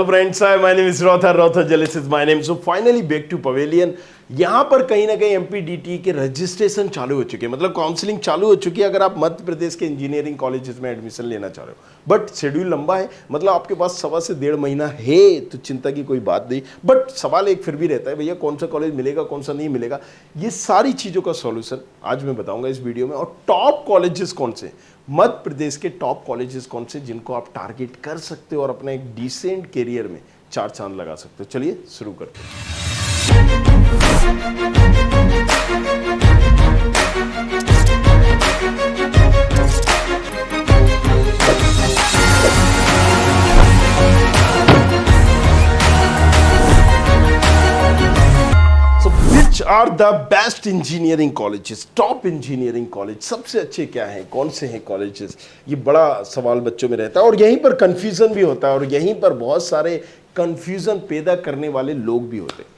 Friends, hi, my name is Rotha Jealous is my name. So finally back to Pavilion. यहाँ पर कहीं ना कहीं एमपीडीटी के रजिस्ट्रेशन चालू हो चुके हैं, मतलब काउंसलिंग चालू हो चुकी है अगर आप मध्य प्रदेश के इंजीनियरिंग कॉलेजेस में एडमिशन लेना चाह रहे हो। बट शेड्यूल लंबा है, मतलब आपके पास 1.25 से 1.5 महीना है, तो चिंता की कोई बात नहीं। बट सवाल एक फिर भी रहता है, भैया कौन सा कॉलेज मिलेगा, कौन सा नहीं मिलेगा। ये सारी चीज़ों का सॉल्यूशन आज मैं बताऊंगा इस वीडियो में। और टॉप कॉलेजेस कौन से, मध्य प्रदेश के टॉप कॉलेजेस कौन से जिनको आप टारगेट कर सकते हो और अपना एक डिसेंट करियर में 4 चांद लगा सकते हो। चलिए शुरू करते हैं। Which are the best engineering colleges? Top engineering college सबसे अच्छे क्या हैं, कौन से हैं कॉलेजेस? ये बड़ा सवाल बच्चों में रहता है और यहीं पर कंफ्यूजन भी होता है और यहीं पर बहुत सारे कंफ्यूजन पैदा करने वाले लोग भी होते हैं।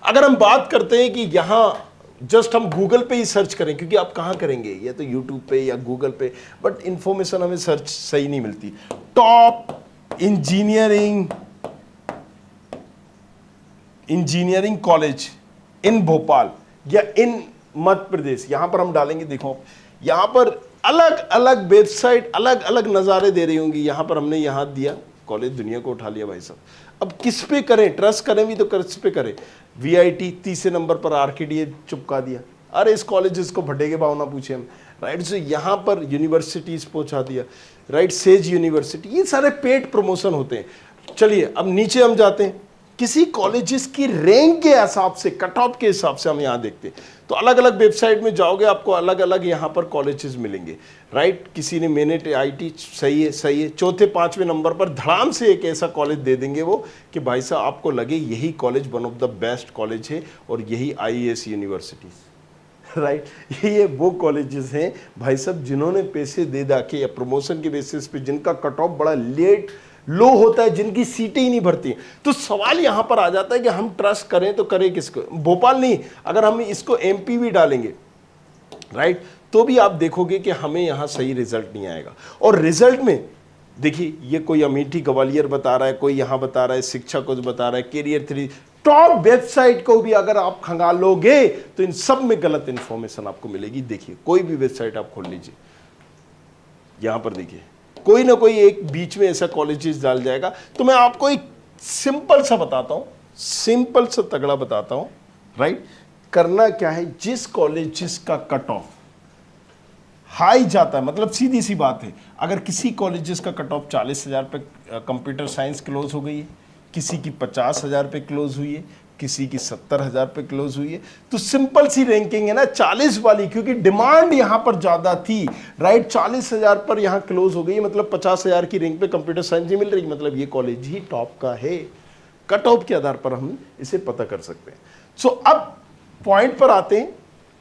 अगर हम बात करते हैं कि यहाँ जस्ट हम गूगल पे ही सर्च करें, क्योंकि आप कहाँ करेंगे, या तो यूट्यूब पे या गूगल पे, बट इंफॉर्मेशन हमें सर्च सही नहीं मिलती। Top engineering college in Bhopal या इन मध्य प्रदेश, यहां पर हम डालेंगे। देखो यहां पर अलग अलग वेबसाइट अलग अलग नज़ारे दे रही होंगी। यहां पर हमने यहां दिया कॉलेज दुनिया को उठा लिया भाई साहब। अब किस पे करें, ट्रस्ट करें भी तो किस पे करें? वीआईटी तीसरे नंबर पर, आरकेडीए चुपका दिया। अरे इस कॉलेज को भड्डे के भाव ना पूछे हम, राइट। सो यहाँ पर यूनिवर्सिटीज पहुंचा दिया, राइट। सेज यूनिवर्सिटी, ये सारे पेड प्रमोशन होते हैं। चलिए अब नीचे हम जाते हैं, किसी कॉलेजेस की रैंक के हिसाब से, कट ऑफ के हिसाब से हम यहाँ देखते हैं। तो अलग अलग वेबसाइट में जाओगे, आपको अलग अलग यहाँ पर कॉलेजेस मिलेंगे, राइट। किसी ने मेनेट आईटी सही है, चौथे 5वें नंबर पर धड़ाम से एक ऐसा कॉलेज दे देंगे वो कि भाई साहब आपको लगे यही college one of the best college है और यही आईएएस यूनिवर्सिटीज, राइट। ये वो कॉलेजेस हैं भाई साहब जिन्होंने पैसे दे के या प्रमोशन के बेसिस पे, जिनका कट ऑफ बड़ा लो होता है, जिनकी सीटें ही नहीं भरती। तो सवाल यहां पर आ जाता है कि हम ट्रस्ट करें तो करें किसको? भोपाल नहीं, अगर हम इसको एमपी भी डालेंगे, राइट, तो भी आप देखोगे कि हमें यहां सही रिजल्ट नहीं आएगा। और रिजल्ट में देखिए, ये कोई अमेठी ग्वालियर बता रहा है, कोई यहां बता रहा है, शिक्षा कुछ बता रहा है, कैरियर 3। टॉप वेबसाइट को भी अगर आप खंगालोगे तो इन सब में गलत इंफॉर्मेशन आपको मिलेगी। देखिए कोई भी वेबसाइट आप खोल लीजिए, यहां पर देखिए कोई ना कोई एक बीच में ऐसा कॉलेजेस डाल जाएगा। तो मैं आपको एक सिंपल सा बताता हूं, सिंपल सा तगड़ा बताता हूं, राइट। करना क्या है, जिस कॉलेजेस का कट ऑफ हाई जाता है, मतलब सीधी सी बात है, अगर किसी कॉलेजेस का कट ऑफ 40,000 पे कंप्यूटर साइंस क्लोज हो गई है, किसी की 50,000 पे क्लोज हुई है, किसी की 70,000 पे क्लोज हुई है, तो सिंपल सी रैंकिंग है ना 40 वाली, क्योंकि डिमांड यहां पर ज्यादा थी, राइट। 40,000 पर यहां क्लोज हो गई, मतलब 50,000 की रैंक पे कंप्यूटर साइंस नहीं मिल रही, मतलब ये कॉलेज ही टॉप का है। कट ऑफ के आधार पर हम इसे पता कर सकते हैं। सो अब पॉइंट पर आते हैं,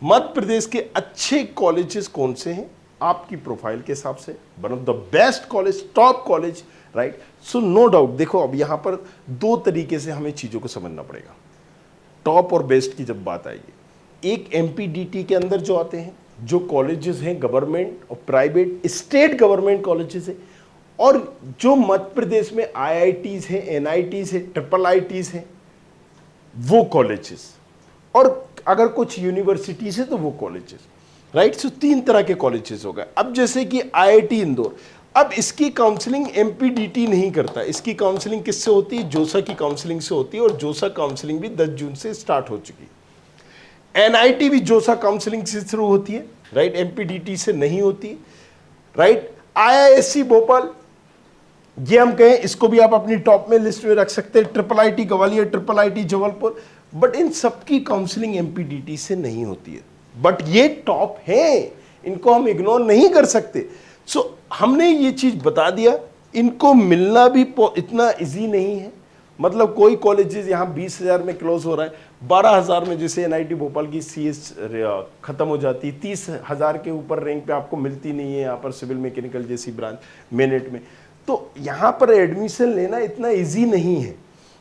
मध्य प्रदेश के अच्छे कॉलेजेस कौन से हैं आपकी प्रोफाइल के हिसाब से, one of the best college, top college, right. So no doubt, देखो अब यहां पर 2 तरीके से हमें चीजों को समझना पड़ेगा टॉप और बेस्ट की जब बात आएगी। एक एमपीडीटी के अंदर जो आते हैं, जो कॉलेजेस हैं गवर्नमेंट और प्राइवेट, स्टेट गवर्नमेंट कॉलेजेस हैं, और जो मध्य प्रदेश में आईआईटीज हैं, एनआईटीज हैं, ट्रिपल आईटीज हैं, वो कॉलेजेस, और अगर कुछ यूनिवर्सिटीज है तो वो कॉलेजेस, राइट। सो 3 तरह के कॉलेजेस हो गए। अब जैसे कि आईआईटी इंदौर, अब इसकी काउंसलिंग एमपीडीटी नहीं करता, इसकी काउंसलिंग किससे होती है? जोसा की काउंसलिंग से होती है, और जोसा काउंसलिंग भी 10 जून से स्टार्ट हो चुकी है। एनआईटी भी जोसा काउंसलिंग से शुरू होती है, राइट, एमपीडीटी से नहीं होती, राइट। आईआईएससी भोपाल, ये हम कहें इसको भी आप अपनी टॉप में लिस्ट में रख सकते हैं। Triple IT Gwalior, triple IT Jabalpur, but in सबकी काउंसलिंग एमपीडीटी से नहीं होती है, बट ये टॉप है, इनको हम इग्नोर नहीं कर सकते। सो हमने ये चीज बता दिया, इनको मिलना भी इतना इजी नहीं है। मतलब कोई कॉलेजेस यहाँ 20,000 में क्लोज हो रहा है, 12,000 में जैसे एनआईटी भोपाल की सीएस खत्म हो जाती है, 30,000 के ऊपर रैंक पे आपको मिलती नहीं है यहाँ पर सिविल मैकेनिकल जैसी ब्रांच मेनेट में। तो यहाँ पर एडमिशन लेना इतना इजी नहीं है,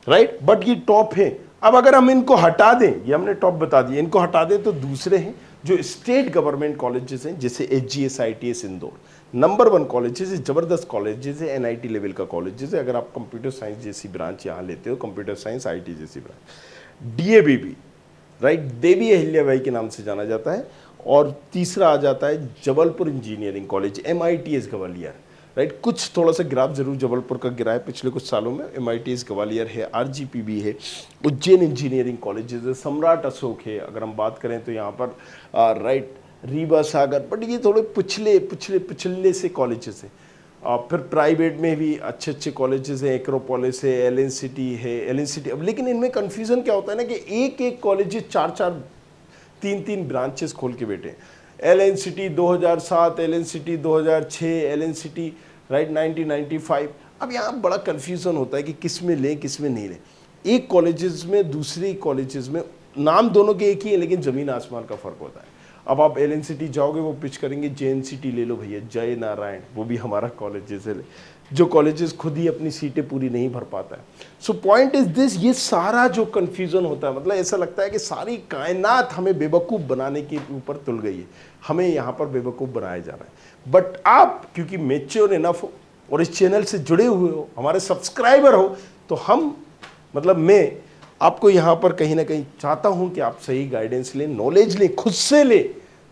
राइट, बट ये टॉप है। अब अगर हम इनको हटा दें, ये हमने टॉप बता दिए, इनको हटा दें तो दूसरे हैं। जो स्टेट गवर्नमेंट कॉलेजेस हैं जैसे HGS ITS Indore, number 1 colleges है, ज़बरदस्त कॉलेजेस है, NIT लेवल का कॉलेजेस है। अगर आप कंप्यूटर साइंस जैसी ब्रांच यहाँ लेते हो, कंप्यूटर साइंस IT जैसी branch, DABB, right, Devi Ahilyabai के नाम से जाना जाता है। और तीसरा आ जाता है Jabalpur engineering college, MITS Gwalior, right. कुछ थोड़ा सा ग्राफ जरूर जबलपुर का गिरा है पिछले कुछ सालों में। MITS ग्वालियर है, RGPB है, उज्जैन इंजीनियरिंग कॉलेजेस है, सम्राट अशोक है। अगर हम बात करें तो यहाँ पर राइट रीवा सागर, बट ये थोड़े पिछले से कॉलेजेस हैं। फिर प्राइवेट में भी अच्छे अच्छे कॉलेजेस हैं, एक्रोपोलिस है, LNCT है, LNCT। अब लेकिन इनमें कन्फ्यूज़न क्या होता है ना कि एक एक कॉलेज 4-4 3-3 ब्रांचेस खोल के बैठे हैं। LNCT 2007, LNCT 2006, LNCT right 1995। अब यहाँ बड़ा कन्फ्यूज़न होता है कि किस में लें किस में नहीं लें। एक कॉलेजेस में दूसरे कॉलेजेस में नाम दोनों के एक ही है, लेकिन ज़मीन आसमान का फ़र्क होता है। अब आप LNCT जाओगे, वो पिच करेंगे JNCT ले लो भैया, जय नारायण, वो भी हमारा कॉलेज जैसे ले, जो कॉलेजेस खुद ही अपनी सीटें पूरी नहीं भर पाता है। सो पॉइंट इज दिस, ये सारा जो कन्फ्यूज़न होता है, मतलब ऐसा लगता है कि सारी कायनात हमें बेवकूफ़ बनाने के ऊपर तुल गई है, हमें यहाँ पर बेवकूफ़ बनाया जा रहा है। बट आप क्योंकि मैच्योर इनफ हो और इस चैनल से जुड़े हुए हो, हमारे सब्सक्राइबर हो, तो हम मतलब मैं आपको यहाँ पर कहीं ना कहीं चाहता हूँ कि आप सही गाइडेंस लें, नॉलेज लें, खुद से लें,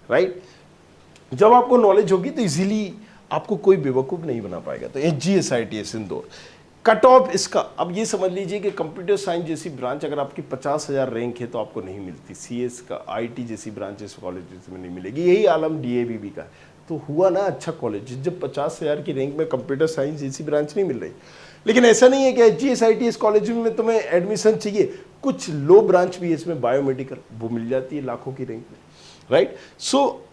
राइट। जब आपको नॉलेज होगी तो इजीली आपको कोई बेवकूफ़ नहीं बना पाएगा। तो HGS ITS Indore, cut off इसका अब ये समझ लीजिए कि कंप्यूटर साइंस जैसी ब्रांच अगर आपकी 50,000 रैंक है तो आपको नहीं मिलती। CS का IT जैसी ब्रांचेस कॉलेज में नहीं मिलेगी। यही आलम DABB का। तो हुआ ना अच्छा कॉलेज जब 50,000 की रैंक में कंप्यूटर साइंस जैसी ब्रांच नहीं मिल रही। लेकिन ऐसा नहीं है कि HGS ITS कॉलेज में तुम्हें एडमिशन चाहिए, कुछ लो ब्रांच भी है इसमें, बायोमेडिकल, वो मिल जाती है लाखों की रैंक में, राइट। सो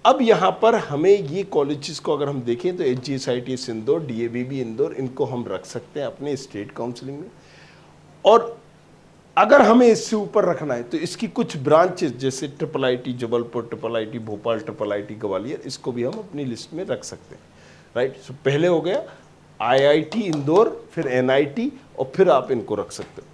अब यहाँ पर हमें ये कॉलेजेस को अगर हम देखें तो HGS ITS Indore, DABB Indore, इनको हम रख सकते हैं अपने स्टेट काउंसलिंग में। और अगर हमें इससे ऊपर रखना है तो इसकी कुछ ब्रांचेस जैसे IIIT Jabalpur, IIIT Bhopal, IIIT Gwalior, इसको भी हम अपनी लिस्ट में रख सकते हैं, राइट। सो पहले हो गया IIT इंदौर, फिर NIT, और फिर आप इनको रख सकते हो।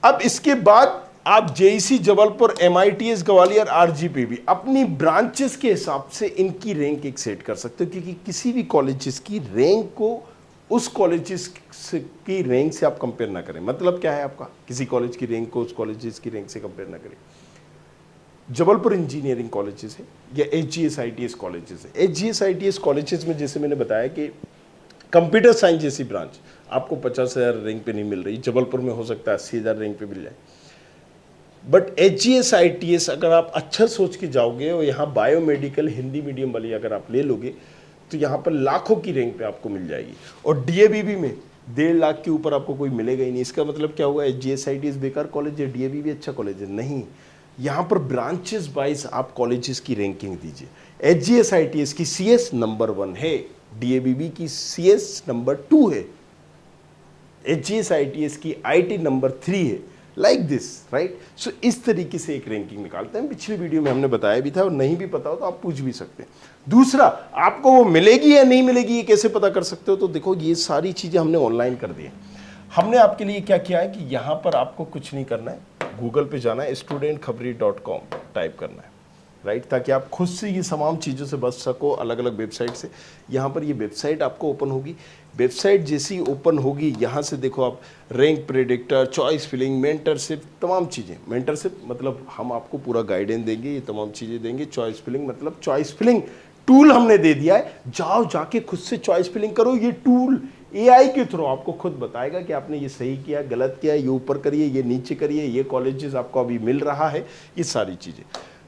अब इसके बाद आप JEC Jabalpur, MITS Gwalior, RGPB अपनी ब्रांचेस के हिसाब से इनकी रैंक एक सेट कर सकते हो, क्योंकि किसी भी कॉलेजेस की रैंक को उस कॉलेजेस की रैंक से आप कंपेयर ना करें। मतलब क्या है आपका, किसी कॉलेज की रैंक को उस कॉलेजेस की रैंक से कंपेयर ना करें। जबलपुर इंजीनियरिंग कॉलेजेस है या HGS ITS कॉलेजेस है। HGS ITS कॉलेजेस में जैसे मैंने बताया कि कंप्यूटर साइंस जैसी ब्रांच आपको 50,000 रैंक पे नहीं मिल रही, जबलपुर में हो सकता है 80,000 रैंक पे मिल जाए। बट HGS ITS अगर आप अच्छा सोच के जाओगे और यहाँ बायोमेडिकल हिंदी मीडियम वाली अगर आप ले लोगे तो यहाँ पर लाखों की रैंक पे आपको मिल जाएगी। और DABB में 1.5 लाख के ऊपर आपको कोई मिलेगा ही नहीं। इसका मतलब क्या हुआ, HGS ITS बेकार कॉलेज है, DABB अच्छा कॉलेज है? नहीं, यहाँ पर ब्रांचेस वाइज आप कॉलेजेस की रैंकिंग दीजिए। HGS ITS की CS नंबर 1 है, DABB की CS नंबर 2 है, HGS ITS की IT नंबर 3 है, लाइक दिस, राइट। सो इस तरीके से एक रैंकिंग निकालते हैं। पिछली वीडियो में हमने बताया भी था, और नहीं भी पता हो तो आप पूछ भी सकते हैं। दूसरा, आपको वो मिलेगी या नहीं मिलेगी ये कैसे पता कर सकते हो? तो देखो, ये सारी चीज़ें हमने ऑनलाइन कर दी है। हमने आपके लिए क्या किया है कि यहाँ पर आपको कुछ नहीं करना है, गूगल पे जाना है, studentkhabri.com टाइप करना है, राइट, ताकि आप खुद से ये तमाम चीज़ों से बच सको, अलग अलग वेबसाइट से। यहाँ पर ये वेबसाइट आपको ओपन होगी। वेबसाइट जैसी ओपन होगी, यहाँ से देखो आप rank predictor, choice filling, mentorship, तमाम चीज़ें। मेंटरशिप मतलब हम आपको पूरा गाइडेंस देंगे, ये तमाम चीज़ें देंगे। चॉइस फिलिंग मतलब चॉइस फिलिंग टूल हमने दे दिया है, जाओ जाके खुद से चॉइस फिलिंग करो। ये टूल AI के थ्रू आपको खुद बताएगा कि आपने ये सही किया, गलत किया, ये ऊपर करिए, ये नीचे करिए, ये कॉलेजेस आपको अभी मिल रहा है, ये सारी चीज़ें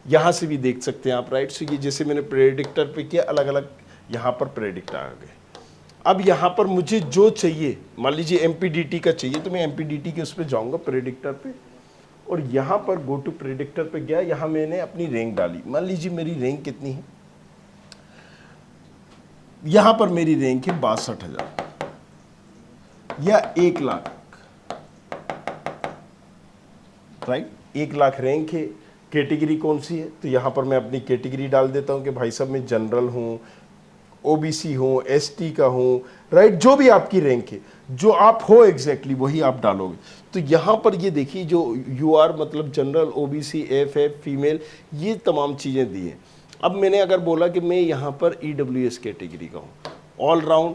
यहाँ से भी देख सकते हैं आप, राइट। सो ये जैसे मैंने प्रेडिक्टर पे किया, अलग अलग यहाँ पर प्रेडिक्टर आ गए। अब यहाँ पर मुझे जो चाहिए, मान लीजिए MPDT का चाहिए, तो मैं MPDT के उस पर जाऊँगा, प्रेडिक्टर पे, और यहाँ पर गो टू प्रेडिक्टर पे गया, यहाँ मैंने अपनी रैंक डाली। मान लीजिए मेरी रैंक कितनी है, यहाँ पर मेरी रैंक है 62,000 या 1 लाख, राइट। 1 लाख रैंक है। कैटेगरी कौन सी है, तो यहाँ पर मैं अपनी कैटेगरी डाल देता हूँ कि भाई साहब मैं जनरल हूँ, ओबीसी हो, एसटी का हो, राइट, जो भी आपकी रैंक है, जो आप हो एग्जैक्टली वही आप डालोगे। तो यहाँ पर ये देखिए जो यू आर मतलब जनरल, ओबीसी, एफ फीमेल, ये तमाम चीज़ें दी हैं। अब मैंने अगर बोला कि मैं यहाँ पर ईडब्ल्यूएस कैटेगरी का हूँ, ऑल राउंड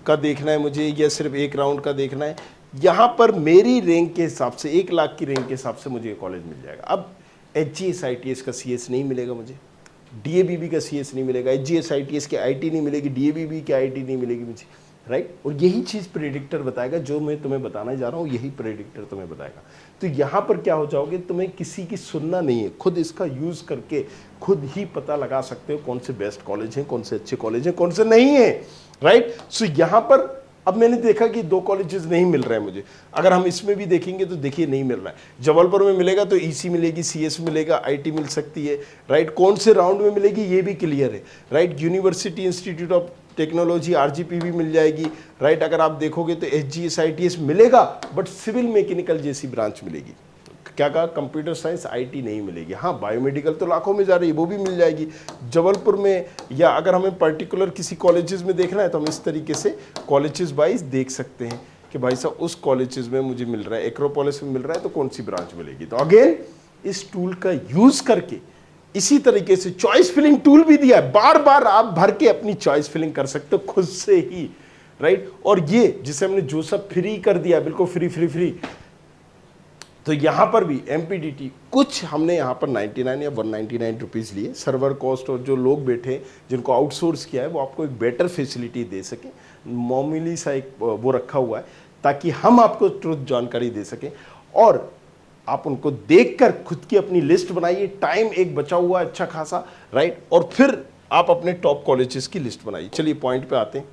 का देखना है मुझे या सिर्फ एक राउंड का देखना है, यहाँ पर मेरी रैंक के हिसाब से 1 लाख की रैंक के हिसाब से मुझे कॉलेज मिल जाएगा। अब एचजीएस आईटीएस का सीएस नहीं मिलेगा मुझे, डीएबीबी का सीएस नहीं मिलेगा, एचजीएस आईटीएस के आईटी नहीं मिलेगी, डीएबीबी के आईटी नहीं मिलेगी मुझे, राइट। और यही चीज़ प्रेडिक्टर बताएगा, जो मैं तुम्हें बताने जा रहा हूँ यही प्रेडिक्टर तुम्हें बताएगा। तो यहाँ पर क्या हो जाओगे, तुम्हें किसी की सुनना नहीं है, खुद इसका यूज़ करके खुद ही पता लगा सकते हो कौन से बेस्ट कॉलेज हैं, कौन से अच्छे कॉलेज हैं, कौन से नहीं है, राइट। सो यहाँ पर अब मैंने देखा कि 2 कॉलेजेस नहीं मिल रहे हैं मुझे। अगर हम इसमें भी देखेंगे तो देखिए नहीं मिल रहा है। जबलपुर में मिलेगा तो ईसी मिलेगी, सीएस मिलेगा, आईटी मिल सकती है, राइट। कौन से राउंड में मिलेगी ये भी क्लियर है, right. University institute of technology RGP भी मिल जाएगी, राइट। अगर आप देखोगे तो एचजीएस आईटीएस मिलेगा, बट सिविल मैकेनिकल जैसी ब्रांच मिलेगी। क्या कहा, कंप्यूटर साइंस आईटी नहीं मिलेगी। हाँ, बायोमेडिकल तो लाखों में जा रही है, वो भी मिल जाएगी जबलपुर में। या अगर हमें पर्टिकुलर किसी कॉलेजेस में देखना है तो हम इस तरीके से कॉलेजेस वाइज देख सकते हैं कि भाई साहब उस कॉलेजेस में मुझे मिल रहा है, एक्रोपोलिस में मिल रहा है तो कौन सी ब्रांच मिलेगी। तो अगेन इस टूल का यूज करके इसी तरीके से चॉइस फिलिंग टूल भी दिया है, बार बार आप भर के अपनी चॉइस फिलिंग कर सकते हो खुद से ही, राइट। और ये जिसे हमने जो सब फ्री कर दिया, बिल्कुल फ्री फ्री फ्री, तो यहाँ पर भी एमपीडीटी कुछ हमने यहाँ पर 99 या 199 रुपीज़ लिए सर्वर कॉस्ट, और जो लोग बैठे जिनको आउटसोर्स किया है वो आपको एक बेटर फैसिलिटी दे सके, मामूली सा एक वो रखा हुआ है ताकि हम आपको ट्रुथ जानकारी दे सकें और आप उनको देखकर खुद की अपनी लिस्ट बनाइए। टाइम एक बचा हुआ है अच्छा खासा, राइट। और फिर आप अपने टॉप कॉलेजेस की लिस्ट बनाइए। चलिए पॉइंट पे आते हैं।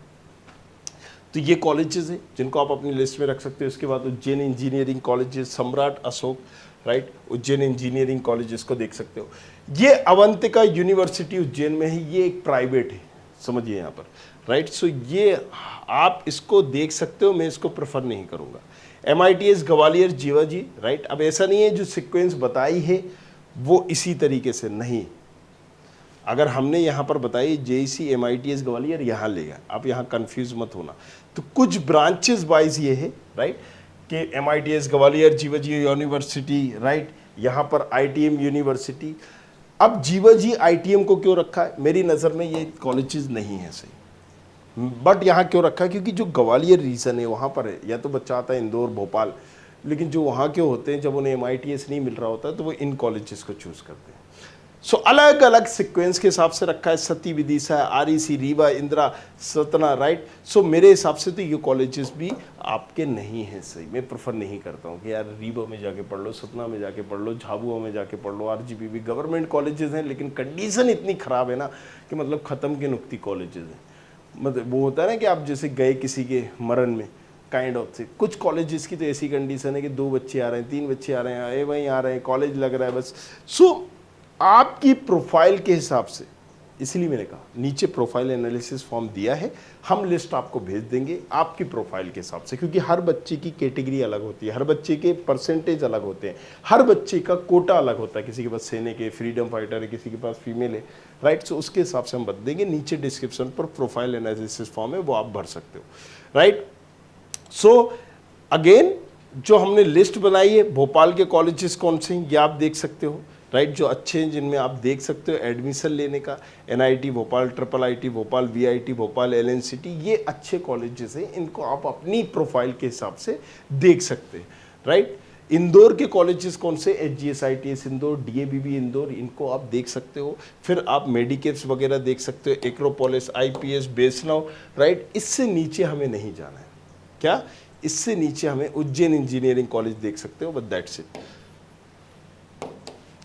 तो ये कॉलेजेस हैं जिनको आप अपनी लिस्ट में रख सकते हो। इसके बाद उज्जैन इंजीनियरिंग कॉलेजेस, सम्राट Ashok, right, Ujjain engineering colleges को देख सकते हो। ये अवंतिका यूनिवर्सिटी उज्जैन में है, ये एक प्राइवेट है, समझिए यहाँ पर, राइट। सो ये आप इसको देख सकते हो, मैं इसको प्रेफर नहीं करूँगा। MITS Gwalior Jiwaji, right. अब ऐसा नहीं है जो सीक्वेंस बताई है वो इसी तरीके से नहीं, अगर हमने यहाँ पर बताई JEC MITS ग्वालियर यहाँ लेगा, आप यहाँ कंफ्यूज मत होना। तो कुछ ब्रांचेस वाइज ये है, राइट, कि MITS Gwalior Jiwaji university, right, यहाँ पर ITM यूनिवर्सिटी। अब जीवाजी ITM को क्यों रखा है, मेरी नज़र में ये कॉलेजेस नहीं है सही, बट यहाँ क्यों रखा है, क्योंकि जो ग्वालियर रीजन है वहाँ पर है, या तो बच्चा आता है इंदौर भोपाल, लेकिन जो वहाँ के होते हैं जब उन्हें MITS नहीं मिल रहा होता है तो वो इन कॉलेजेस को चूज़ करते हैं। सो अलग अलग सीक्वेंस के हिसाब से रखा है, सती विदिशा, REC, रीवा, इंदिरा, सतना, राइट। सो मेरे हिसाब से तो ये कॉलेजेस भी आपके नहीं हैं सही। मैं प्रेफर नहीं करता हूँ कि यार रीवा में जाके पढ़ लो, सतना में जाके पढ़ लो, झाबुआ में जाके पढ़ लो। RGP भी गवर्नमेंट कॉलेजेस हैं लेकिन कंडीशन इतनी ख़राब है ना कि मतलब ख़त्म के नुक्ती कॉलेजेस हैं। मतलब वो होता है ना कि आप जैसे गए किसी के मरण में, काइंड ऑफ से। कुछ कॉलेजेस की तो ऐसी कंडीशन है कि 2 बच्चे आ रहे हैं, 3 बच्चे आ रहे हैं, वहीं आ रहे हैं, कॉलेज लग रहा है बस। सो आपकी प्रोफाइल के हिसाब से, इसलिए मैंने कहा नीचे प्रोफाइल एनालिसिस फॉर्म दिया है, हम लिस्ट आपको भेज देंगे आपकी प्रोफाइल के हिसाब से, क्योंकि हर बच्चे की कैटेगरी अलग होती है, हर बच्चे के परसेंटेज अलग होते हैं, हर बच्चे का कोटा अलग होता है। किसी के पास सैनिक है, फ्रीडम फाइटर है, किसी के पास फीमेल है, राइट। सो उसके हिसाब से हम बता देंगे। नीचे डिस्क्रिप्शन पर प्रोफाइल एनालिसिस फॉर्म है, वो आप भर सकते हो, राइट। सो अगेन जो हमने लिस्ट बनाई है, भोपाल के कॉलेजेस कौन से हैं ये आप देख सकते हो, राइट, जो अच्छे हैं जिनमें आप देख सकते हो एडमिशन लेने का। NIT Bhopal, IIIT Bhopal, VIT Bhopal, LNCT, ये अच्छे कॉलेजेस हैं, इनको आप अपनी प्रोफाइल के हिसाब से देख सकते हैं, राइट। इंदौर के कॉलेजेस कौन से, HGS ITS Indore, DABB Indore, इनको आप देख सकते हो। फिर आप मेडिकेप्स वगैरह देख सकते हो, एक्रोपोलिस, IPS, वैष्णव, राइट। इससे नीचे हमें नहीं जाना है, क्या इससे नीचे हमें उज्जैन इंजीनियरिंग कॉलेज देख सकते हो, बट दैट्स इट,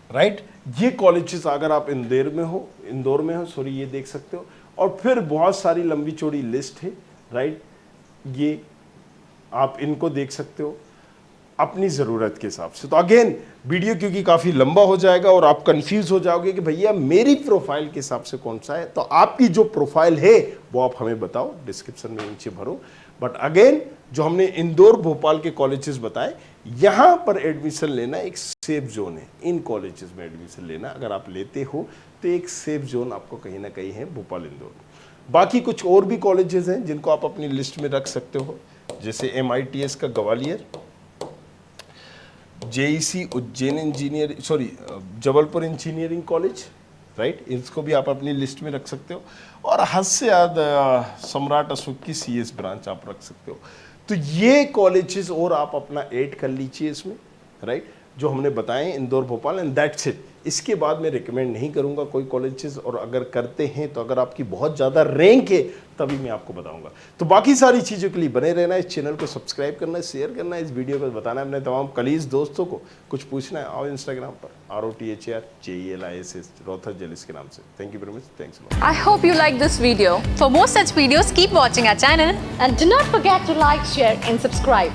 राइट। ये कॉलेजेस अगर आप इंदौर में हो सॉरी, ये देख सकते हो। और फिर बहुत सारी लंबी चौड़ी लिस्ट है, राइट, ये आप इनको देख सकते हो अपनी ज़रूरत के हिसाब से। तो अगेन वीडियो क्योंकि काफ़ी लंबा हो जाएगा और आप कंफ्यूज हो जाओगे कि भैया मेरी प्रोफाइल के हिसाब से कौन सा है, तो आपकी जो प्रोफाइल है वो आप हमें बताओ, डिस्क्रिप्शन में नीचे भरो। बट अगेन जो हमने इंदौर भोपाल के कॉलेजेस बताए, यहाँ पर एडमिशन लेना एक सेफ जोन है। इन कॉलेजेस में एडमिशन लेना अगर आप लेते हो तो एक सेफ जोन आपको कहीं ना कहीं है भोपाल इंदौर, बाकी कुछ और भी कॉलेजेस हैं जिनको आप अपनी लिस्ट में रख सकते हो, जैसे MITS का Gwalior, JEC Ujjain engineer Jabalpur engineering college, right, इसको भी आप अपनी लिस्ट में रख सकते हो। और हद से ज़्यादा सम्राट अशोक की CS ब्रांच आप रख सकते हो। तो ये कॉलेजेस और आप अपना ऐड कर लीजिए इसमें, राइट, जो हमने बताए Indore Bhopal, and that's it. इसके बाद मैं रिकमेंड नहीं करूंगा कोई कॉलेजेस, और अगर करते हैं तो अगर आपकी बहुत ज़्यादा रैंक है तभी मैं आपको बताऊंगा। तो बाकी सारी चीज़ों के लिए बने रहना, इस चैनल को सब्सक्राइब करना है, शेयर करना है, इस वीडियो को बताना है अपने तमाम कलीज दोस्तों को। कुछ पूछना है आओ इंस्टाग्राम पर ROTHRJELISS रोथर जेलिस के नाम से। Thank you very much, thanks a lot. I hope you like this video. For more such videos, keep watching our channel. And do not forget to like, share and subscribe.